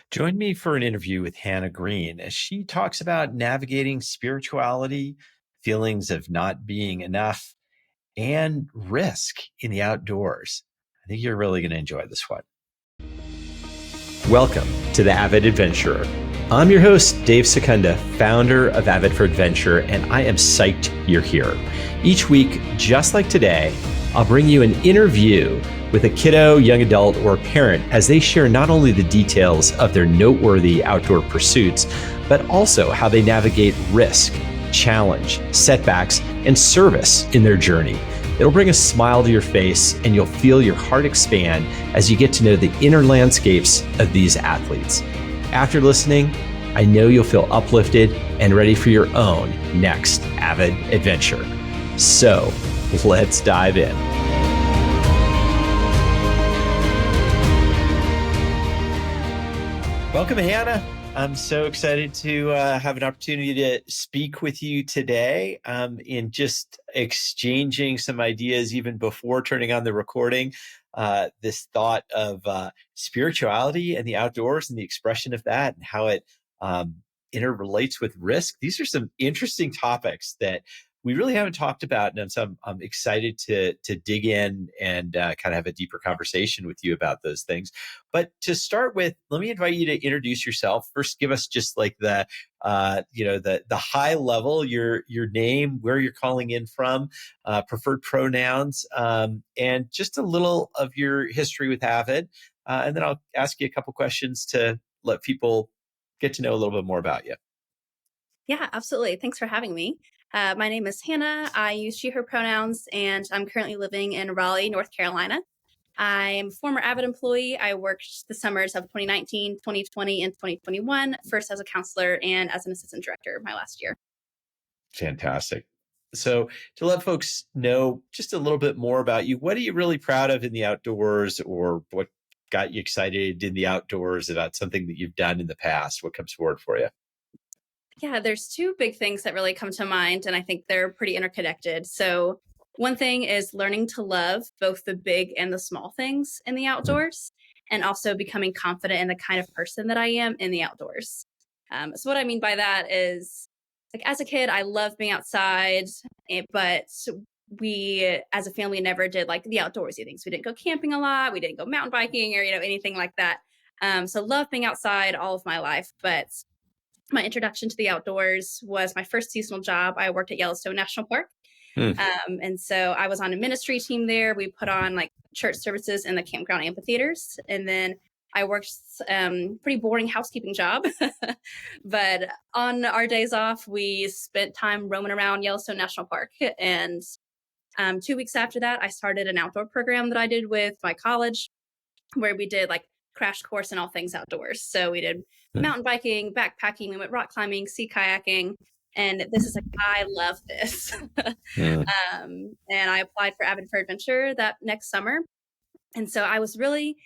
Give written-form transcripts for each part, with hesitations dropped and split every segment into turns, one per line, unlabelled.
Join me for an interview with Hannah Green as she talks about navigating spirituality, feelings of not being enough, and risk in the outdoors. I think you're really going to enjoy this one. Welcome to the Avid Adventurer. I'm your host, Dave Secunda, founder of Avid for Adventure, and I am psyched you're here. Each week, just like today, I'll bring you an interview with a kiddo, young adult, or parent as they share not only the details of their noteworthy outdoor pursuits, but also how they navigate risk, challenge, setbacks, and service in their journey. It'll bring a smile to your face and you'll feel your heart expand as you get to know the inner landscapes of these athletes. After listening, I know you'll feel uplifted and ready for your own next Avid adventure. So let's dive in. Welcome, Hannah. I'm so excited to have an opportunity to speak with you today in just exchanging some ideas even before turning on the recording. This thought of spirituality and the outdoors and the expression of that and how it interrelates with risk. These are some interesting topics that we really haven't talked about, and so I'm excited to dig in and kind of have a deeper conversation with you about those things. But to start with, let me invite you to introduce yourself. First, give us just like the high level, your name, where you're calling in from, preferred pronouns, and just a little of your history with Avid. And then I'll ask you a couple questions to let people get to know a little bit more about you.
Yeah, absolutely. Thanks for having me. My name is Hannah. I use she, her pronouns, and I'm currently living in Raleigh, North Carolina. I am a former Avid employee. I worked the summers of 2019, 2020, and 2021, first as a counselor and as an assistant director my last year.
Fantastic. So to let folks know just a little bit more about you, what are you really proud of in the outdoors, or what got you excited in the outdoors about something that you've done in the past? What comes forward for you?
Yeah, there's two big things that really come to mind, and I think they're pretty interconnected. So one thing is learning to love both the big and the small things in the outdoors, and also becoming confident in the kind of person that I am in the outdoors. So what I mean by that is, like as a kid, I loved being outside, but we as a family never did like the outdoorsy things. We didn't go camping a lot. We didn't go mountain biking or anything like that. So loved being outside all of my life, but my introduction to the outdoors was my first seasonal job. I worked at Yellowstone National Park.
Mm.
And so I was on a ministry team there. We put on like church services in the campground amphitheaters. And then I worked pretty boring housekeeping job. But on our days off, we spent time roaming around Yellowstone National Park. And 2 weeks after that, I started an outdoor program that I did with my college where we did like crash course in all things outdoors. So we did mountain biking, backpacking, we went rock climbing, sea kayaking. And this is like, I love this. And I applied for Avid for Adventure that next summer. And so I was really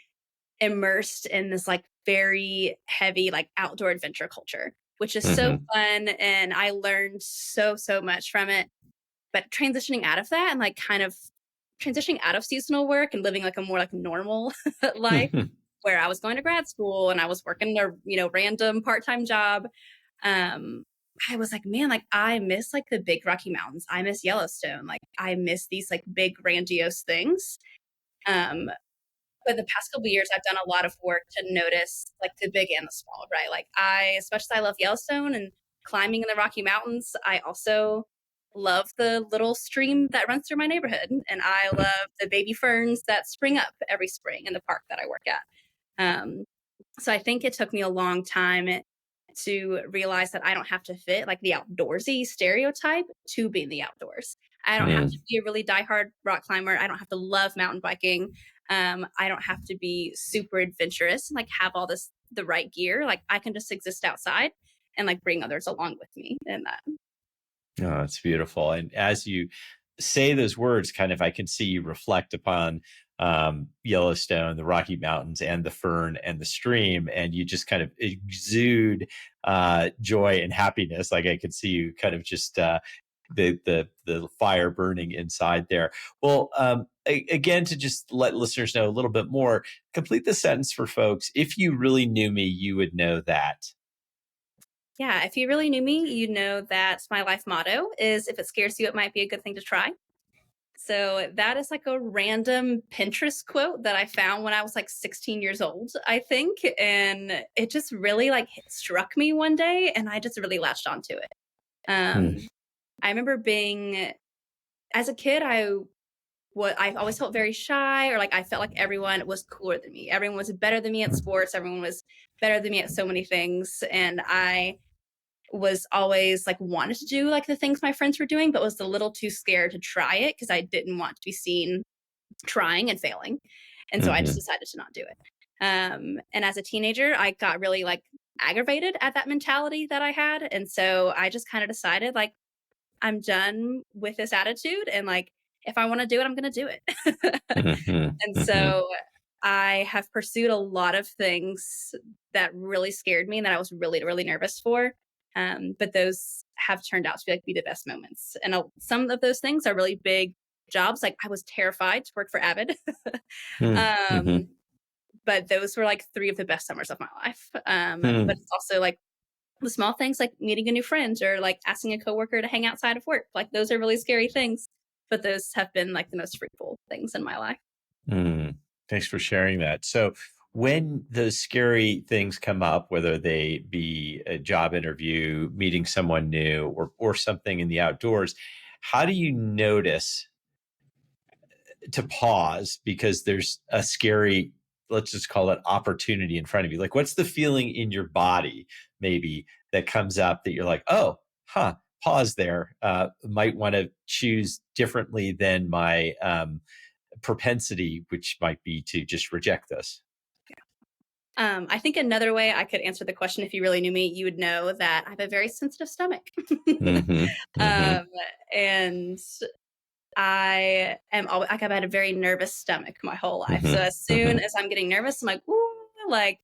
immersed in this like very heavy, like outdoor adventure culture, which is so fun. And I learned so much from it. But transitioning out of that and like kind of transitioning out of seasonal work and living like a more like normal life where I was going to grad school and I was working a random part-time job. I was like, man, like I miss like the big Rocky Mountains. I miss Yellowstone. Like I miss these like big grandiose things. But the past couple of years, I've done a lot of work to notice like the big and the small, right? Like as much as I love Yellowstone and climbing in the Rocky Mountains, I also love the little stream that runs through my neighborhood. And I love the baby ferns that spring up every spring in the park that I work at. So I think it took me a long time to realize that I don't have to fit like the outdoorsy stereotype to be in the outdoors. I don't have to be a really diehard rock climber. I don't have to love mountain biking. I don't have to be super adventurous and like have all the right gear. Like I can just exist outside and like bring others along with me in that.
Oh, it's beautiful. And as you say those words, kind of, I can see you reflect upon Yellowstone, the Rocky Mountains, and the fern and the stream, and you just kind of exude joy and happiness. Like I could see you kind of just the fire burning inside there. Well, again, to just let listeners know a little bit more, complete the sentence for folks. If you really knew me, you would know that.
Yeah, if you really knew me, you'd know that my life motto is if it scares you, it might be a good thing to try. So that is like a random Pinterest quote that I found when I was like 16 years old, I think. And it just really like struck me one day and I just really latched onto it.
Hmm.
I remember being, as a kid, I always felt very shy, or like I felt like everyone was cooler than me. Everyone was better than me at sports. Everyone was better than me at so many things. And I was always like wanted to do like the things my friends were doing, but was a little too scared to try it because I didn't want to be seen trying and failing. And so I just
Hmm.
decided to not do it. And as a teenager, I got really like aggravated at that mentality that I had. And so I just kind of decided like, I'm done with this attitude. And like, if I want to do it, I'm going to do it.
Hmm.
And
Hmm.
so I have pursued a lot of things that really scared me and that I was really, really nervous for. But those have turned out to be the best moments. And some of those things are really big jobs. Like I was terrified to work for Avid.
Hmm.
um, but those were like three of the best summers of my life. But
Hmm.
it's also like the small things like meeting a new friend or like asking a coworker to hang outside of work. Like those are really scary things, but those have been like the most fruitful things in my life.
Mm. Thanks for sharing that. So, when those scary things come up, whether they be a job interview, meeting someone new, or something in the outdoors, how do you notice to pause because there's a scary, let's just call it opportunity in front of you? Like, what's the feeling in your body, maybe, that comes up that you're like, oh, huh, pause there. Might want to choose differently than my propensity, which might be to just reject this.
I think another way I could answer the question, if you really knew me, you would know that I have a very sensitive stomach.
Hmm. Hmm.
um, and I am always like I've had a very nervous stomach my whole life. So
Hmm.
as soon
Hmm.
as I'm getting nervous, I'm like, ooh, like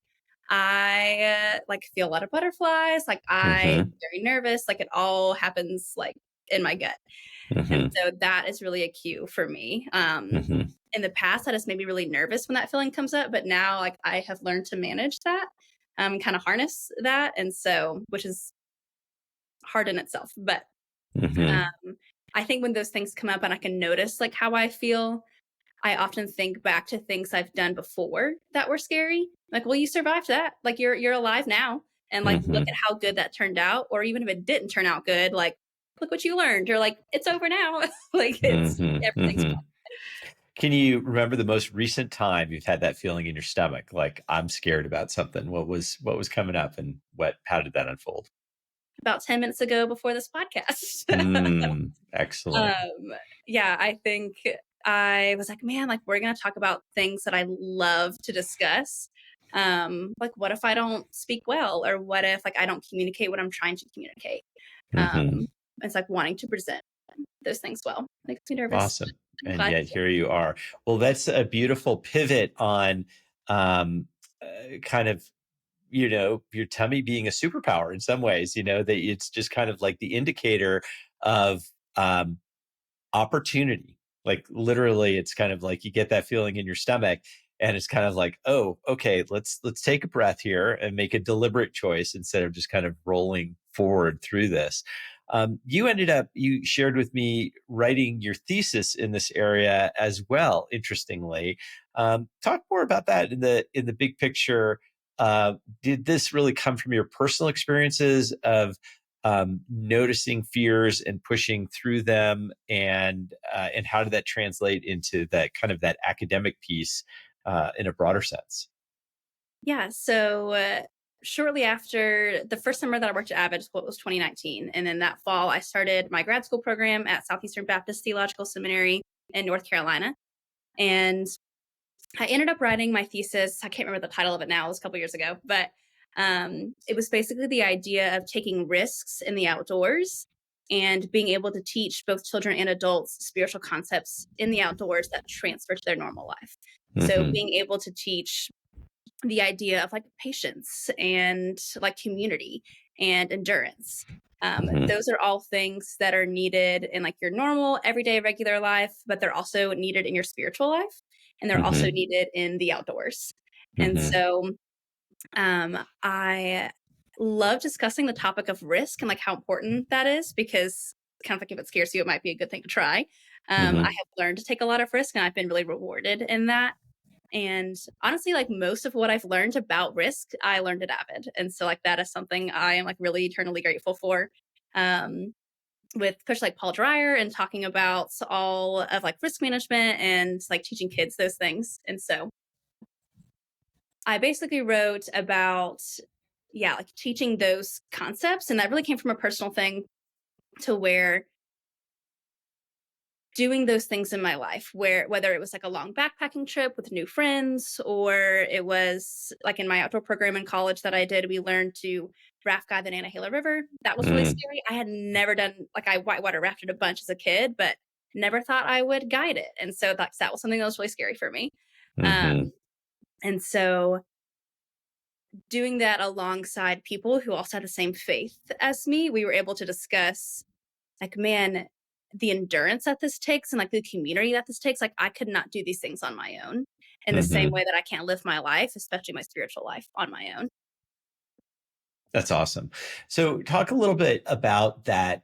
I like feel a lot of butterflies. Like I'm
Hmm.
very nervous. Like it all happens like in my gut. And
Hmm.
so that is really a cue for me.
Hmm.
In the past, that has made me really nervous when that feeling comes up, but now like I have learned to manage that, kind of harness that. And so, which is hard in itself, but
Hmm.
um, I think when those things come up and I can notice like how I feel, I often think back to things I've done before that were scary. Like, well, you survived that. Like you're alive now. And like look at
Hmm.
how good that turned out. Or even if it didn't turn out good, like look what you learned. You're like, it's over now. Like it's
Hmm.
everything's
Hmm. Can you remember the most recent time you've had that feeling in your stomach? Like, I'm scared about something. What was coming up, and how did that unfold?
about 10 minutes ago before this podcast.
Excellent.
um, yeah, I think I was like, man, like we're going to talk about things that I love to discuss. Like what if I don't speak well, or what if like I don't communicate what I'm trying to communicate?
Hmm.
Um, it's like wanting to present those things well. Makes me nervous.
Awesome.
I'm
And
glad.
yet here you are. Well, that's a beautiful pivot on um, kind of, your tummy being a superpower in some ways, that it's just kind of like the indicator of um, opportunity. Like literally, it's kind of like you get that feeling in your stomach, and it's kind of like, oh, okay, let's take a breath here and make a deliberate choice instead of just kind of rolling forward through this. You shared with me writing your thesis in this area as well. Interestingly, talk more about that in the big picture. Did this really come from your personal experiences of noticing fears and pushing through them, and how did that translate into that kind of that academic piece in a broader sense?
Yeah. So shortly after the first summer that I worked at Avid was 2019. And then that fall, I started my grad school program at Southeastern Baptist Theological Seminary in North Carolina. And I ended up writing my thesis. I can't remember the title of it now. It was a couple years ago, but it was basically the idea of taking risks in the outdoors and being able to teach both children and adults spiritual concepts in the outdoors that transfer to their normal life. So
Hmm.
being able to teach the idea of like patience and like community and endurance.
Hmm.
Those are all things that are needed in like your normal, everyday, regular life, but they're also needed in your spiritual life, and they're also
Hmm.
needed in the outdoors. And
Hmm.
so I love discussing the topic of risk and like how important that is because kind of like if it scares you, it might be a good thing to try. I
Hmm.
have learned to take a lot of risk and I've been really rewarded in that. And honestly, like most of what I've learned about risk, I learned at Avid. And so like that is something I am like really eternally grateful for. Um, with Push like Paul Dreyer and talking about all of like risk management and like teaching kids those things. And so I basically wrote about, yeah, like teaching those concepts. And that really came from a personal thing to where doing those things in my life, where whether it was like a long backpacking trip with new friends, or it was like in my outdoor program in college that I did, we learned to raft guide the Nantahala River. That was really
Hmm.
scary. I had never done, like I whitewater rafted a bunch as a kid, but never thought I would guide it. And so that was something that was really scary for me.
Hmm.
Um, and so doing that alongside people who also had the same faith as me, we were able to discuss like, man, the endurance that this takes and like the community that this takes, like I could not do these things on my own in the same
Hmm.
way that I can't live my life, especially my spiritual life on my own.
That's awesome. So, talk a little bit about that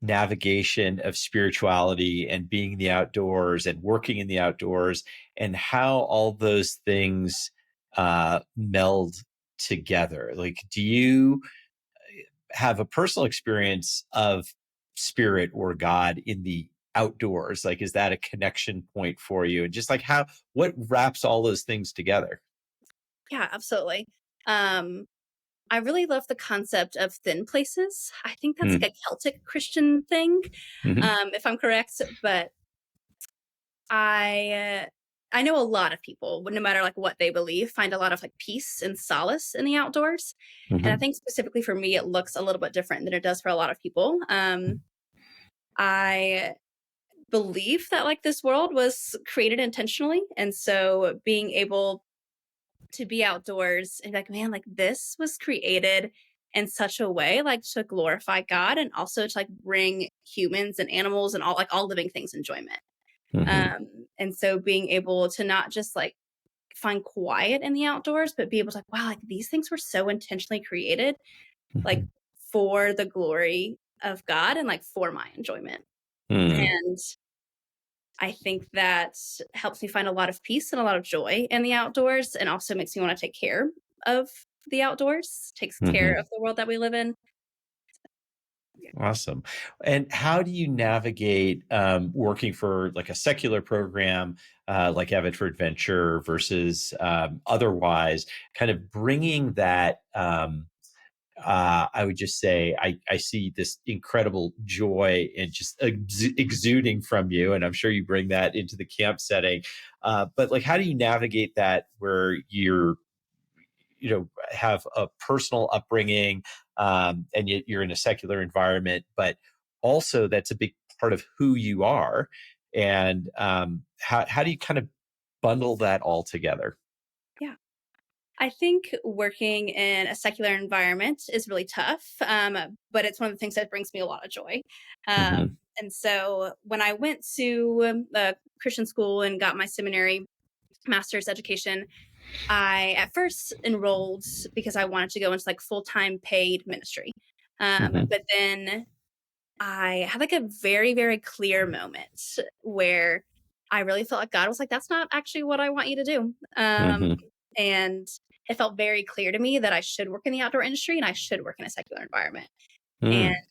navigation of spirituality and being in the outdoors and working in the outdoors, and how all those things meld together. Like, do you have a personal experience of spirit or God in the outdoors? Like, is that a connection point for you? And just like what wraps all those things together?
Yeah, absolutely. Um, I really love the concept of thin places. I think that's like a Celtic Christian thing,
Mm-hmm.
if I'm correct. But I I know a lot of people, no matter like what they believe, find a lot of like peace and solace in the outdoors. And I
Hmm.
think specifically for me, it looks a little bit different than it does for a lot of people. I believe that like this world was created intentionally, and so being able to be outdoors and be like, man, like this was created in such a way like to glorify God and also to like bring humans and animals and all living things enjoyment.
Hmm.
And so being able to not just like find quiet in the outdoors, but be able to like, wow, like these things were so intentionally created, like
Hmm.
for the glory of God and like for my enjoyment.
Hmm.
And I think that helps me find a lot of peace and a lot of joy in the outdoors and also makes me want to take care of the outdoors, takes care
Hmm.
of the world that we live in. Yeah.
Awesome. And how do you navigate working for like a secular program like Avid for Adventure versus otherwise, kind of bringing that? I would just say I see this incredible joy and just exuding from you, and I'm sure you bring that into the camp setting. But like, how do you navigate that where have a personal upbringing, and yet you're in a secular environment, but also that's a big part of who you are, and how do you kind of bundle that all together?
Yeah. I think working in a secular environment is really tough, but it's one of the things that brings me a lot of joy. Um,
Hmm.
and so when I went to a Christian school and got my seminary master's education, I at first enrolled because I wanted to go into like full time paid ministry.
Hmm.
But then I had like a very, very clear moment where I really felt like God was like, that's not actually what I want you to do.
Hmm.
And it felt very clear to me that I should work in the outdoor industry and I should work in a secular environment. And
Hmm.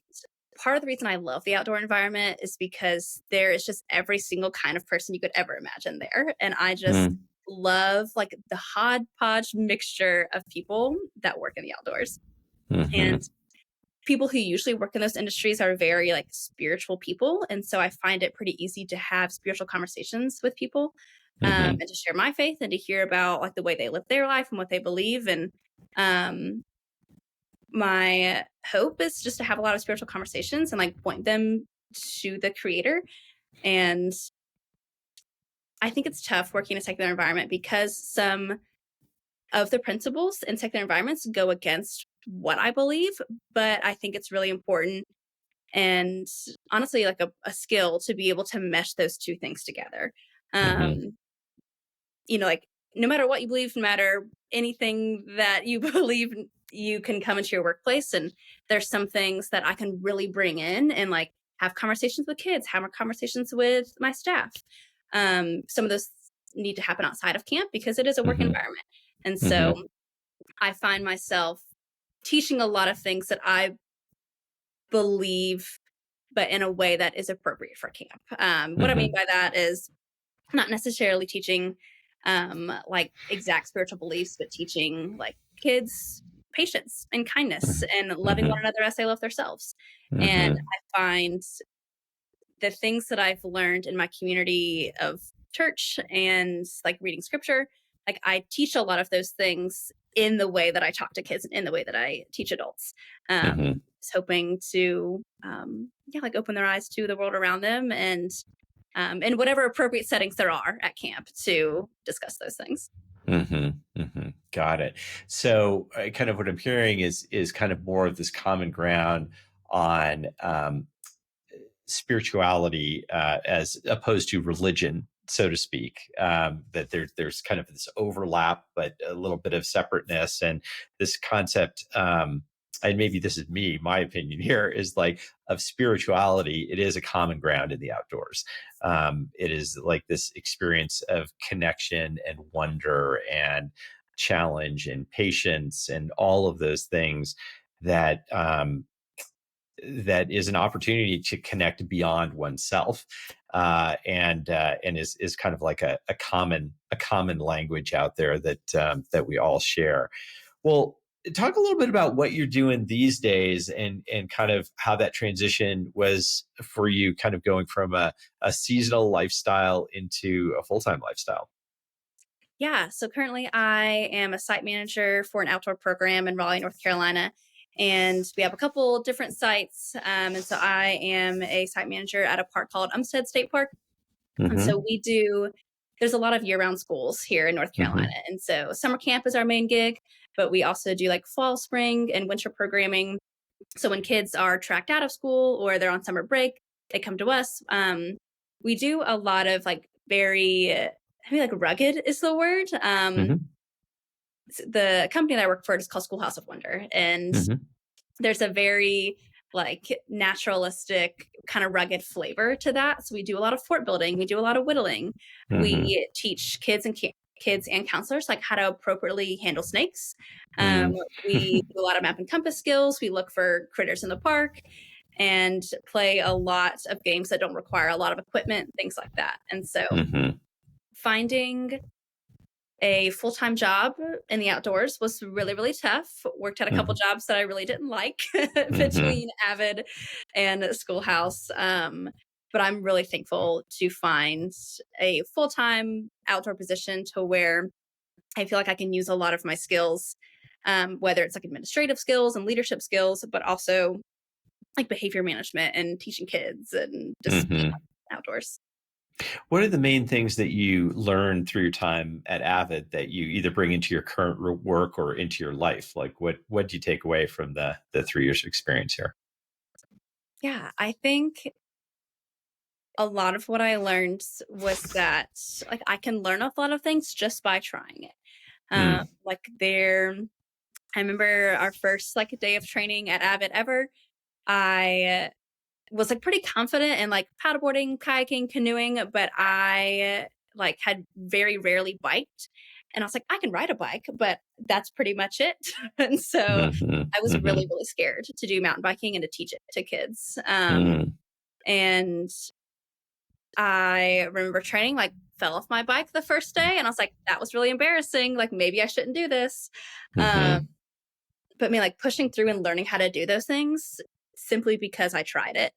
part of the reason I love the outdoor environment is because there is just every single kind of person you could ever imagine there. And I just
Hmm.
love like the hodgepodge mixture of people that work in the outdoors. And
Hmm.
people who usually work in those industries are very like spiritual people. And so I find it pretty easy to have spiritual conversations with people,
Hmm.
and to share my faith and to hear about like the way they live their life and what they believe. And um, my hope is just to have a lot of spiritual conversations and like point them to the creator. And I think it's tough working in a secular environment because some of the principles in secular environments go against what I believe, but I think it's really important and honestly like a skill to be able to mesh those two things together.
Hmm.
Um, like no matter what you believe, no matter anything that you believe, you can come into your workplace and there's some things that I can really bring in and like have conversations with kids, have conversations with my staff. Some of those need to happen outside of camp because it is a work
Hmm.
environment. And so
Hmm.
I find myself teaching a lot of things that I believe, but in a way that is appropriate for camp. What I mean
Hmm.
by that is not necessarily teaching like exact spiritual beliefs, but teaching like kids patience and kindness and loving one
Hmm.
another as they love themselves. And
Hmm.
I find the things that I've learned in my community of church and like reading scripture, like I teach a lot of those things in the way that I talk to kids and in the way that I teach adults.
Hmm.
Just hoping to, like open their eyes to the world around them and in whatever appropriate settings there are at camp to discuss those things.
Hmm. Hmm. Got it. So, kind of what I'm hearing is kind of more of this common ground on spirituality as opposed to religion, so to speak. That there's kind of this overlap, but a little bit of separateness, and this concept. And maybe this is me, my opinion here is like of spirituality. It is a common ground in the outdoors. It is like this experience of connection and wonder and challenge and patience and all of those things that that is an opportunity to connect beyond oneself, and is kind of like a common language out there that we all share. Well, talk a little bit about what you're doing these days, and kind of how that transition was for you, kind of going from a seasonal lifestyle into a full time lifestyle.
Yeah. So currently I am a site manager for an outdoor program in Raleigh, North Carolina. And we have a couple different sites. And so I am a site manager at a park called Umstead State Park. And so
Hmm.
there's a lot of year round schools here in North Carolina.
Hmm.
And so summer camp is our main gig, but we also do like fall, spring, and winter programming. So when kids are tracked out of school or they're on summer break, they come to us. We do a lot of like I mean, like rugged is the word.
Hmm.
The company that I work for is called Schoolhouse of Wonder. And
Hmm.
there's a very like naturalistic kind of rugged flavor to that. So we do a lot of fort building. We do a lot of whittling.
Hmm.
We teach kids and counselors like how to appropriately handle snakes. Um,
Hmm.
we do a lot of map and compass skills. We look for critters in the park and play a lot of games that don't require a lot of equipment, things like that. And so
Hmm.
finding a full-time job in the outdoors was really, really tough. Worked at a couple jobs that I really didn't like
Hmm.
between Avid and Schoolhouse. But I'm really thankful to find a full-time outdoor position to where I feel like I can use a lot of my skills, whether it's like administrative skills and leadership skills, but also like behavior management and teaching kids and just being
Hmm.
outdoors.
What are the main things that you learned through your time at Avid that you either bring into your current work or into your life? Like what do you take away from the 3 years of experience here?
Yeah, I think a lot of what I learned was that like I can learn a lot of things just by trying it.
Mm,
Like there, I remember our first like day of training at Avid ever. I was like pretty confident in like paddleboarding, kayaking, canoeing, but I like had very rarely biked. And I was like, I can ride a bike, but that's pretty much it. And so
mhm,
I was really,
mhm,
really scared to do mountain biking and to teach it to kids.
mm,
And I remember training, like, fell off my bike the first day, and I was like, "That was really embarrassing, like, maybe I shouldn't do this." Um,
mhm,
but me, like, pushing through and learning how to do those things simply because I tried it,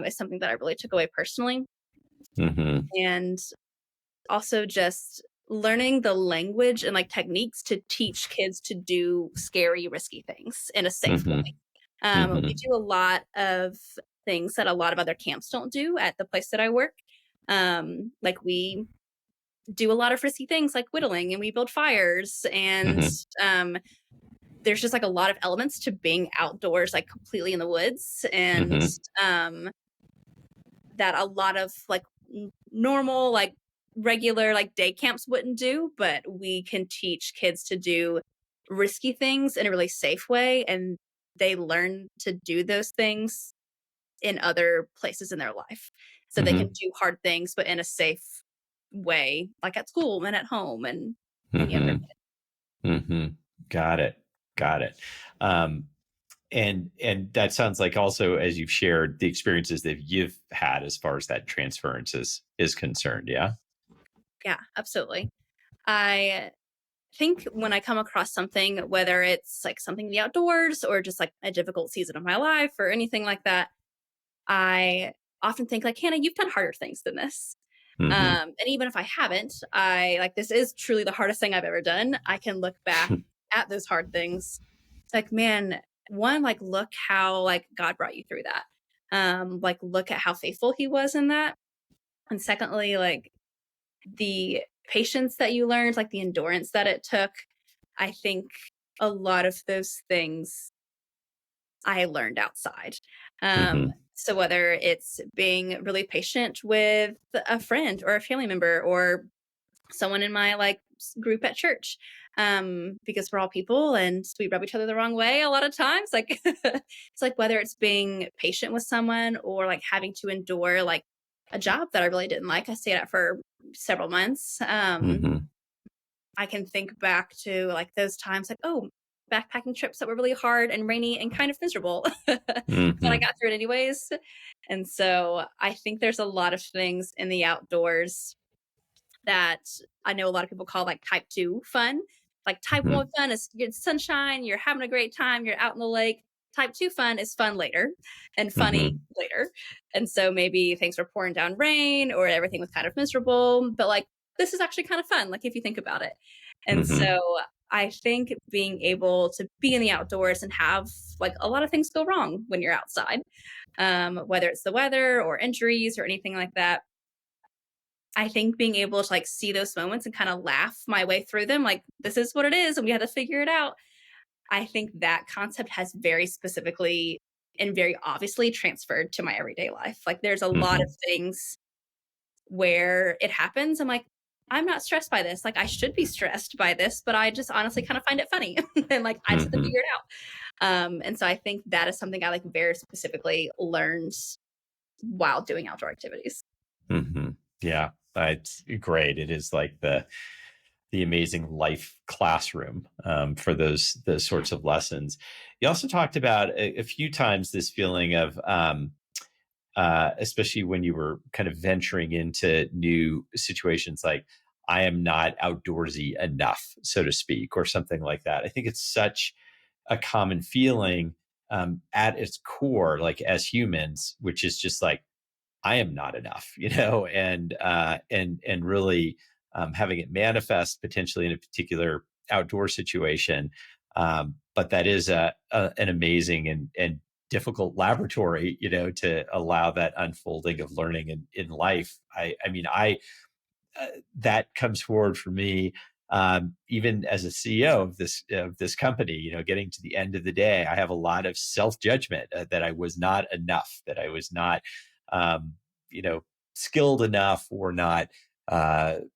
is something that I really took away personally,
mhm,
and also just learning the language and, like, techniques to teach kids to do scary, risky things in a safe way.
mhm,
We
mhm,
do a lot of things that a lot of other camps don't do at the place that I work. Like we do a lot of risky things like whittling and we build fires and
mhm,
um, there's just like a lot of elements to being outdoors, like completely in the woods, and
Mm-hmm.
that a lot of like normal, like regular, like day camps wouldn't do, but we can teach kids to do risky things in a really safe way. And they learn to do those things in other places in their life. So they can
Mm-hmm.
do hard things, but in a safe way, like at school and at home and any other.
Mm-hmm. Mm-hmm. Got it. Got it. Um, and that sounds like also, as you've shared, the experiences that you've had as far as that transference is concerned. Yeah.
Yeah, absolutely. I think when I come across something, whether it's like something in the outdoors or just like a difficult season of my life or anything like that, I often think like, Hannah, you've done harder things than this.
Mm-hmm.
And even if I haven't, I like this is truly the hardest thing I've ever done. I can look back at those hard things. It's like, man, one, like look how like God brought you through that. Like look at how faithful he was in that. And secondly, like the patience that you learned, like the endurance that it took. I think a lot of those things I learned outside.
Mm-hmm.
So whether it's being really patient with a friend or a family member or someone in my like group at church, because we're all people and we rub each other the wrong way a lot of times. Like it's like whether it's being patient with someone or like having to endure like a job that I really didn't like. I stayed at for several months.
Mm-hmm.
I can think back to like those times like, oh, backpacking trips that were really hard and rainy and kind of miserable. But I
Mm-hmm.
got through it anyways. And so I think there's a lot of things in the outdoors that I know a lot of people call like type 2 fun. Like type 1 fun is good sunshine, you're having a great time, you're out in the lake. Type 2 fun is fun later and funny
Mm-hmm.
later. And so maybe things were pouring down rain or everything was kind of miserable, but like this is actually kind of fun, like if you think about it. And
Mm-hmm.
so I think being able to be in the outdoors and have like a lot of things go wrong when you're outside, whether it's the weather or injuries or anything like that, I think being able to like see those moments and kind of laugh my way through them, like this is what it is and we had to figure it out. I think that concept has very specifically and very obviously transferred to my everyday life. Like there's a lot of
Mm-hmm.
things where it happens. I'm like, I'm not stressed by this. Like I should be stressed by this, but I just honestly kind of find it funny. And like I just have to
Mm-hmm.
figure it out. And so I think that is something I like very specifically learned while doing outdoor activities.
Mm-hmm. Yeah, it's great. It is like the amazing life classroom for those sorts of lessons. You also talked about a few times this feeling of especially when you were kind of venturing into new situations, like I am not outdoorsy enough, so to speak, or something like that. I think it's such a common feeling at its core, like as humans, which is just like I am not enough, and really having it manifest potentially in a particular outdoor situation. But that is an amazing and difficult laboratory, to allow that unfolding of learning in life. I mean, that comes forward for me, even as a CEO of this company. Getting to the end of the day, I have a lot of self judgment that I was not enough, that I was not, um, you know, skilled enough, or not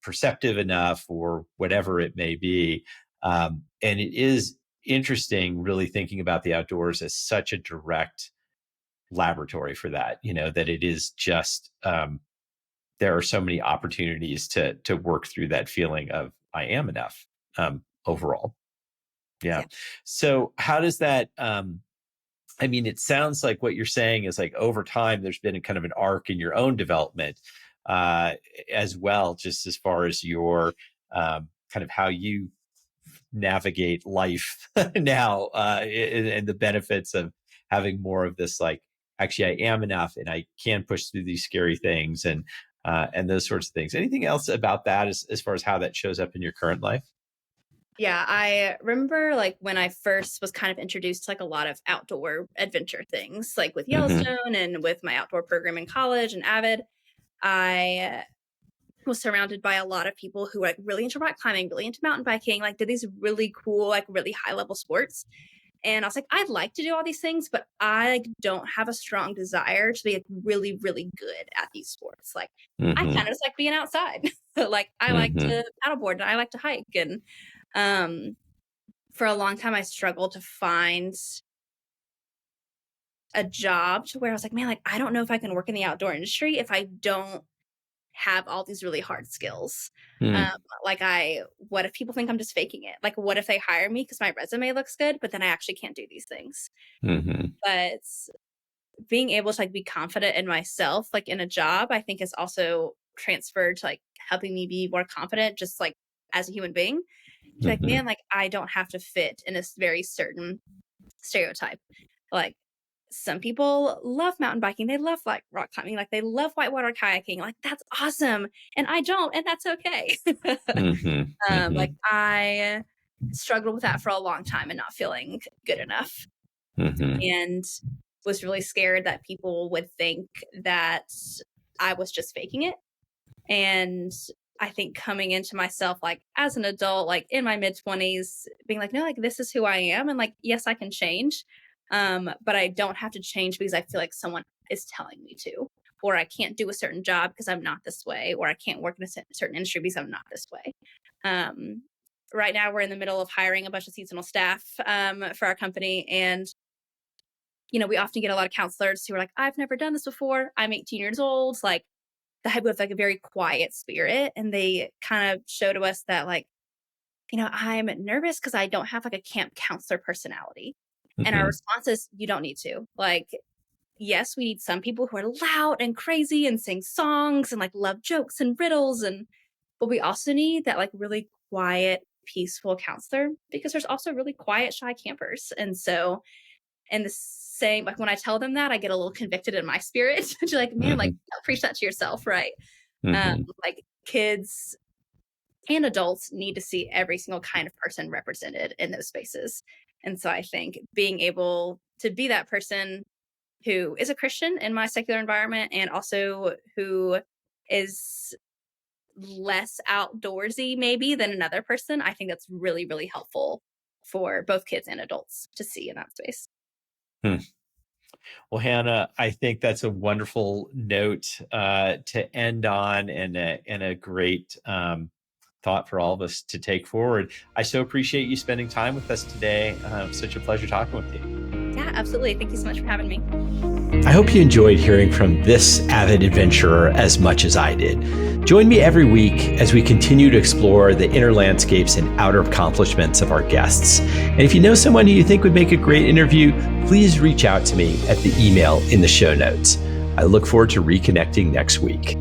perceptive enough, or whatever it may be. And it is interesting, really thinking about the outdoors as such a direct laboratory for that. That it is just. There are so many opportunities to work through that feeling of I am enough, overall. Yeah.
Yeah.
So how does that? I mean, it sounds like what you're saying is like over time, there's been a kind of an arc in your own development, uh, as well, just as far as your kind of how you navigate life now, and the benefits of having more of this, like, actually I am enough and I can push through these scary things, and those sorts of things. Anything else about that as far as how that shows up in your current life?
Yeah, I remember like when I first was kind of introduced to like a lot of outdoor adventure things, like with
Hmm.
Yellowstone and with my outdoor program in college and Avid. I was surrounded by a lot of people who were like really into rock climbing, really into mountain biking, like did these really cool, like really high level sports. And I was like, I'd like to do all these things, but I like don't have a strong desire to be like really, really good at these sports. Like I kind of just like being outside. Like I like to paddleboard and I like to hike. And for a long time I struggled to find a job to where I was like, man, like I don't know if I can work in the outdoor industry if I don't have all these really hard skills. Like what if people think I'm just faking it? Like, what if they hire me because my resume looks good, but then I actually can't do these things? But being able to like be confident in myself, like in a job, I think is also transferred to like helping me be more confident, just like as a human being. To like, man, like I don't have to fit in this very certain stereotype. Like some people love mountain biking. They love like rock climbing. Like they love whitewater kayaking. Like that's awesome. And I don't, and that's okay. Like I struggled with that for a long time and not feeling good enough. And was really scared that people would think that I was just faking it. And I think coming into myself, like as an adult, like in my mid-20s, being like, no, like this is who I am. And like, yes, I can change. But I don't have to change because I feel like someone is telling me to, or I can't do a certain job because I'm not this way, or I can't work in a certain industry because I'm not this way. Right now we're in the middle of hiring a bunch of seasonal staff for our company. And, you know, we often get a lot of counselors who are like, I've never done this before. I'm 18 years old. Like with like a very quiet spirit. And they kind of show to us that like, you know, I'm nervous because I don't have like a camp counselor personality. And our response is, you don't need to. Like, yes, we need some people who are loud and crazy and sing songs and like love jokes and riddles. But we also need that like really quiet, peaceful counselor because there's also really quiet, shy campers. And so, and the same, like when I tell them that, I get a little convicted in my spirit. To like, man, like preach that to yourself, right? Like kids and adults need to see every single kind of person represented in those spaces. And so I think being able to be that person who is a Christian in my secular environment and also who is less outdoorsy maybe than another person, I think that's really, really helpful for both kids and adults to see in that space.
Well, Hannah, I think that's a wonderful note to end on and a great thought for all of us to take forward. I so appreciate you spending time with us today. Such a pleasure talking with you.
Yeah, absolutely. Thank you so much for having me.
I hope you enjoyed hearing from this avid adventurer as much as I did. Join me every week as we continue to explore the inner landscapes and outer accomplishments of our guests. And if you know someone who you think would make a great interview, please reach out to me at the email in the show notes. I look forward to reconnecting next week.